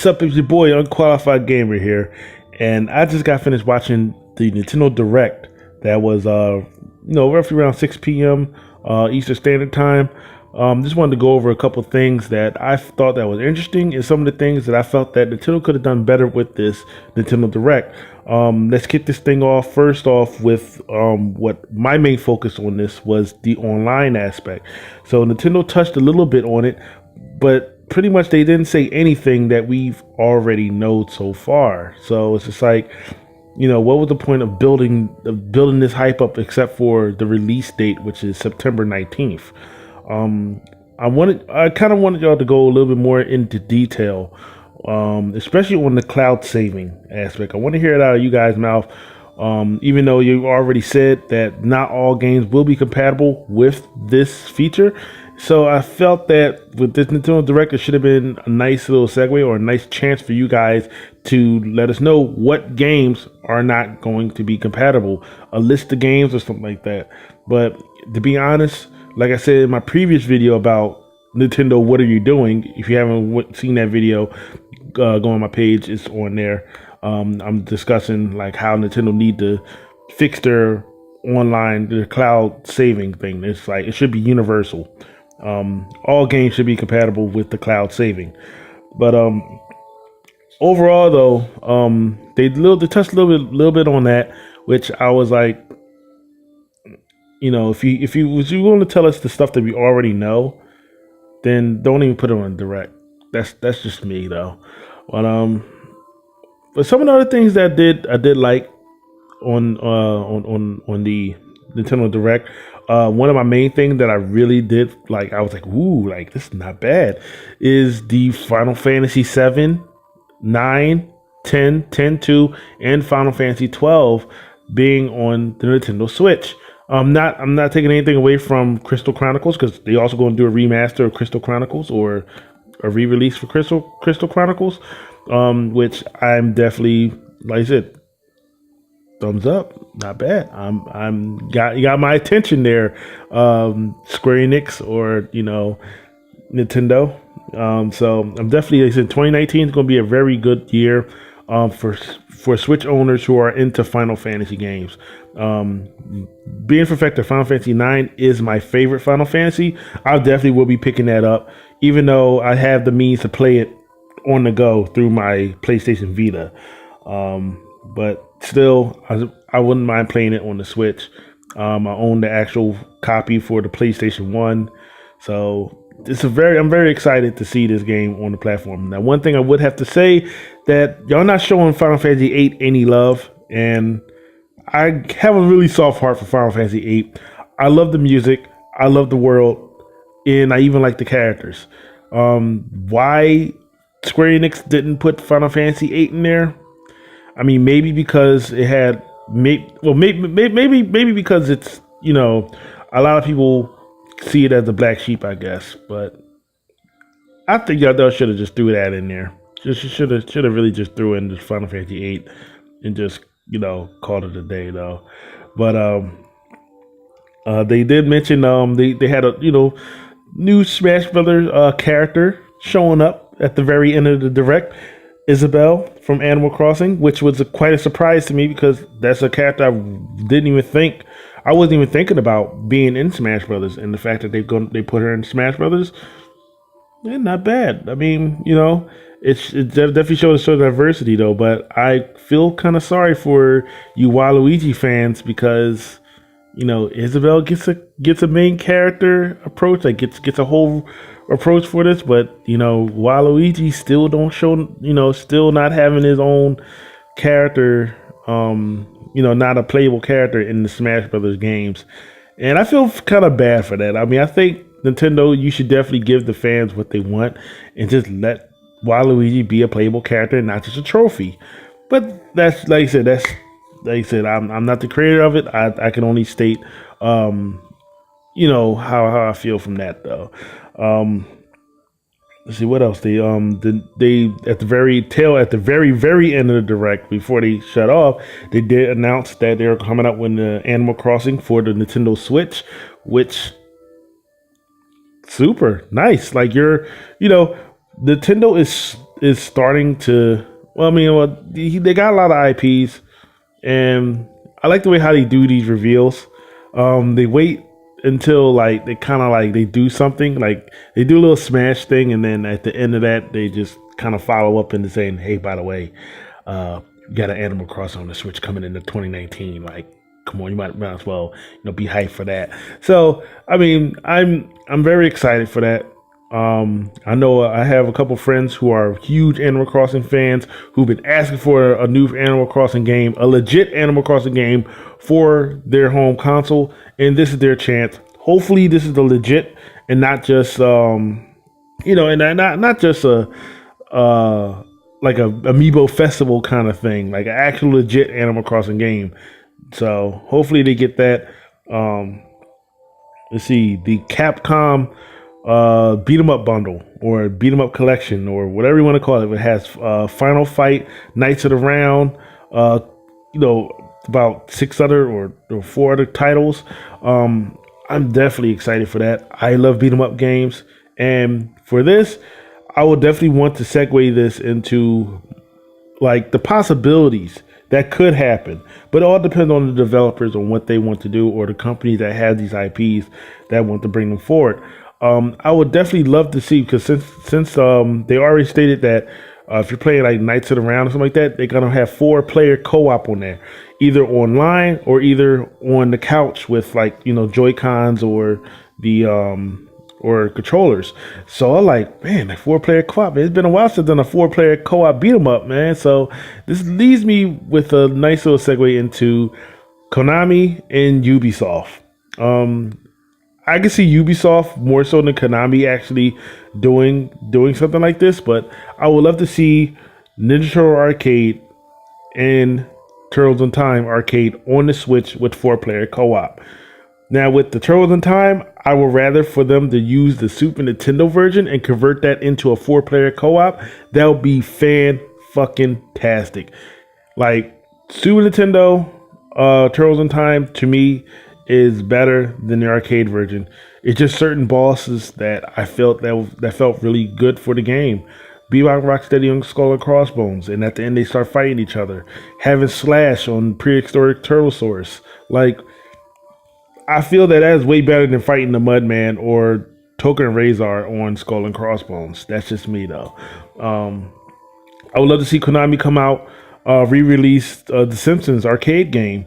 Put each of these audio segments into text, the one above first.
What's up? It's your boy Unqualified Gamer here, and I just got finished watching the Nintendo Direct. That was roughly around 6 p.m. Eastern Standard Time. Just wanted to go over a couple things that I thought that was interesting, and some of the things that I felt that Nintendo could have done better with this Nintendo Direct. Let's kick this thing off. First off, with what my main focus on this was the online aspect. So Nintendo touched a little bit on it, but pretty much they didn't say anything that we've already known so far. So it's just like, what was the point of building this hype up except for the release date, which is September 19th? I kind of wanted y'all to go a little bit more into detail, especially on the cloud saving aspect. I want to hear it out of you guys' mouth. Even though you already said that not all games will be compatible with this feature. So I felt that with this Nintendo Direct, it should have been a nice little segue or a nice chance for you guys to let us know what games are not going to be compatible, a list of games or something like that. But to be honest, like I said in my previous video about Nintendo, what are you doing? If you haven't seen that video, go on my page. It's on there. I'm discussing like how Nintendo need to fix their cloud saving thing. It's like it should be universal. All games should be compatible with the cloud saving. But overall, though, they touched a little bit on that, which I was like, if you want to tell us the stuff that we already know, then don't even put it on direct. That's just me though. But some of the other things that I did like on the Nintendo Direct. One of my main things that I really did like, I was like, ooh, like this is not bad, is the Final Fantasy 7, 9, 10, 10-2, and Final Fantasy 12 being on the Nintendo Switch. I'm not taking anything away from Crystal Chronicles, because they also going to do a remaster of Crystal Chronicles or a re-release for Crystal Chronicles, which I'm definitely, like I said, thumbs up, not bad. You got my attention there, Square Enix or Nintendo. So I'm definitely, like I said, 2019 is going to be a very good year for Switch owners who are into Final Fantasy games. Being perfected, Final Fantasy 9 is my favorite Final Fantasy. I definitely will be picking that up, even though I have the means to play it on the go through my PlayStation Vita. But still, I wouldn't mind playing it on the Switch. I own the actual copy for the PlayStation 1. So I'm very excited to see this game on the platform. Now, one thing I would have to say, that y'all not showing Final Fantasy VIII any love, and I have a really soft heart for Final Fantasy VIII. I love the music, I love the world, and I even like the characters. Why Square Enix didn't put Final Fantasy VIII in there? I mean, maybe because it had, maybe because it's, a lot of people see it as the black sheep, I guess. But I think y'all should have just threw that in there. Should have really just threw in the Final Fantasy VIII and just, called it a day though. But they did mention they had a new Smash Brothers character showing up at the very end of the Direct. Isabelle from Animal Crossing, which was quite a surprise to me, because that's a character I wasn't even thinking about being in Smash Brothers, and the fact that they put her in Smash Brothers, not bad. I mean, it definitely shows sort of diversity though. But I feel kind of sorry for you Waluigi fans, because Isabelle gets a main character approach, like gets a whole approach for this, but Waluigi still don't show, still not having his own character, not a playable character in the Smash Brothers games, and I feel kind of bad for that. I mean, I think Nintendo, you should definitely give the fans what they want and just let Waluigi be a playable character and not just a trophy. But that's like I said, I'm not the creator of it. I can only state, how I feel from that though. Let's see what else they at the very end of the Direct, before they shut off, they did announce that they're coming out with the Animal Crossing for the Nintendo Switch, which super nice. Like Nintendo is is starting to. Well, I mean, they got a lot of IPs, and I like the way how they do these reveals. They wait until like they kind of like they do something, like they do a little smash thing, and then at the end of that, they just kind of follow up into saying, "Hey, by the way, you got an Animal Crossing on the Switch coming into 2019." Like, come on, you might as well be hyped for that. So, I mean, I'm very excited for that. I know I have a couple friends who are huge Animal Crossing fans who've been asking for a new Animal Crossing game, a legit Animal Crossing game for their home console, and this is their chance. Hopefully, this is the legit and not just and not just a like a Amiibo festival kind of thing, like an actual legit Animal Crossing game. So hopefully they get that. Let's see, the Capcom beat 'em up bundle or beat 'em up collection or whatever you want to call it. It has Final Fight, Knights of the Round, about 6 other or 4 other titles. I'm definitely excited for that. I love beat 'em up games, and for this, I would definitely want to segue this into like the possibilities that could happen, but it all depends on the developers on what they want to do or the companies that have these IPs that want to bring them forward. I would definitely love to see, because since they already stated that if you're playing like Knights of the Round or something like that, they're gonna have 4-player co-op on there, either online or either on the couch with like Joy-Cons or the or controllers. So I'm like, man, like 4-player co-op. It's been a while since I've done a 4-player co-op beat 'em up, man. So this leads me with a nice little segue into Konami and Ubisoft. I can see Ubisoft more so than Konami actually doing something like this, but I would love to see Ninja Turtle Arcade and Turtles in Time Arcade on the Switch with 4-player co-op. Now, with the Turtles in Time, I would rather for them to use the Super Nintendo version and convert that into a 4-player co-op. That would be fan-fucking-tastic. Like, Super Nintendo Turtles in Time, to me, is better than the arcade version. It's just certain bosses that I felt that felt really good for the game. Bebop, Rocksteady, and Skull and Crossbones, and at the end they start fighting each other. Having Slash on prehistoric Turtlesaurus, like, I feel that is way better than fighting the Mudman or Token and Razor on Skull and Crossbones. That's just me, though. I would love to see Konami come out, re-release the Simpsons arcade game,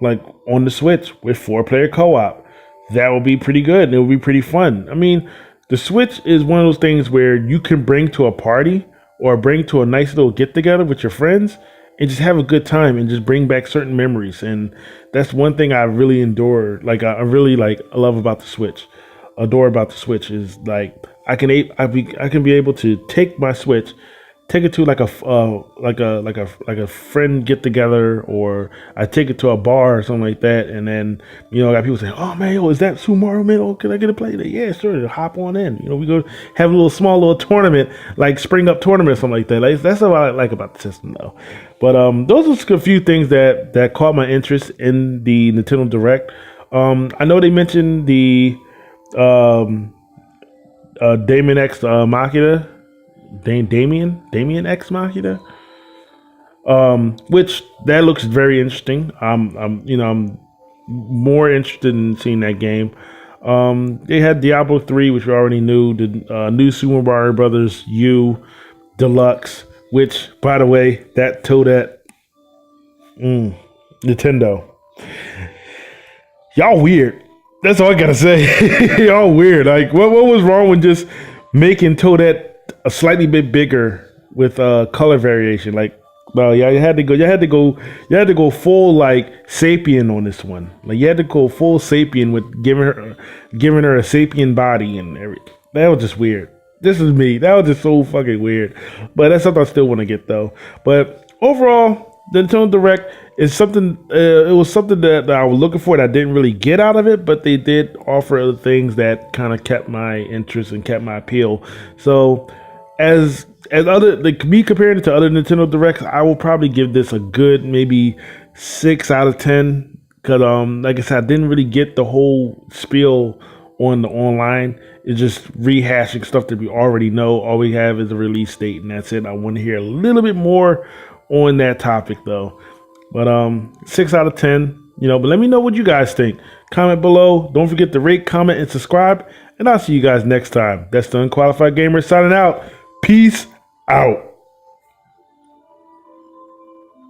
like on the Switch with 4-player co-op. That would be pretty good, and it would be pretty fun. I mean, the Switch is one of those things where you can bring to a party or bring to a nice little get-together with your friends and just have a good time and just bring back certain memories. And that's one thing I really adore. Like, I really love about the Switch. Adore about the Switch is like I can be able to take my Switch, take it to like a friend get together, or I take it to a bar or something like that, and then I got people saying, "Oh man, is that Super Mario man? Oh, can I get a play?" Yeah, sure. Hop on in. We go have a small little tournament, like Spring Up tournament or something like that. Like, that's what I like about the system, though. But those are a few things that caught my interest in the Nintendo Direct. I know they mentioned the Damien X Machina. Damien X Machina, which that looks very interesting. I'm more interested in seeing that game. They had Diablo 3, which we already knew. The new Super Mario Brothers U Deluxe, which, by the way, that Toadette, Nintendo, y'all weird. That's all I gotta say. Y'all weird. Like, what was wrong with just making Toadette a slightly bit bigger with color variation? Like, well, yeah, you had to go full like Sapien on this one. Like, you had to go full Sapien with giving her a Sapien body and everything. That was just weird. This is me. That was just so fucking weird. But that's something I still want to get, though. But overall, the Nintendo Direct is something. It was something that I was looking for that I didn't really get out of it, but they did offer other things that kind of kept my interest and kept my appeal. So, as other, like, me comparing it to other Nintendo Directs, I will probably give this a good maybe 6 out of 10. Cause like I said, I didn't really get the whole spiel on the online is just rehashing stuff that we already know. All we have is the release date, and that's it. I want to hear a little bit more on that topic, though. But 6 out of 10, but let me know what you guys think. Comment below. Don't forget to rate, comment, and subscribe. And I'll see you guys next time. That's the Unqualified Gamer signing out. Peace out.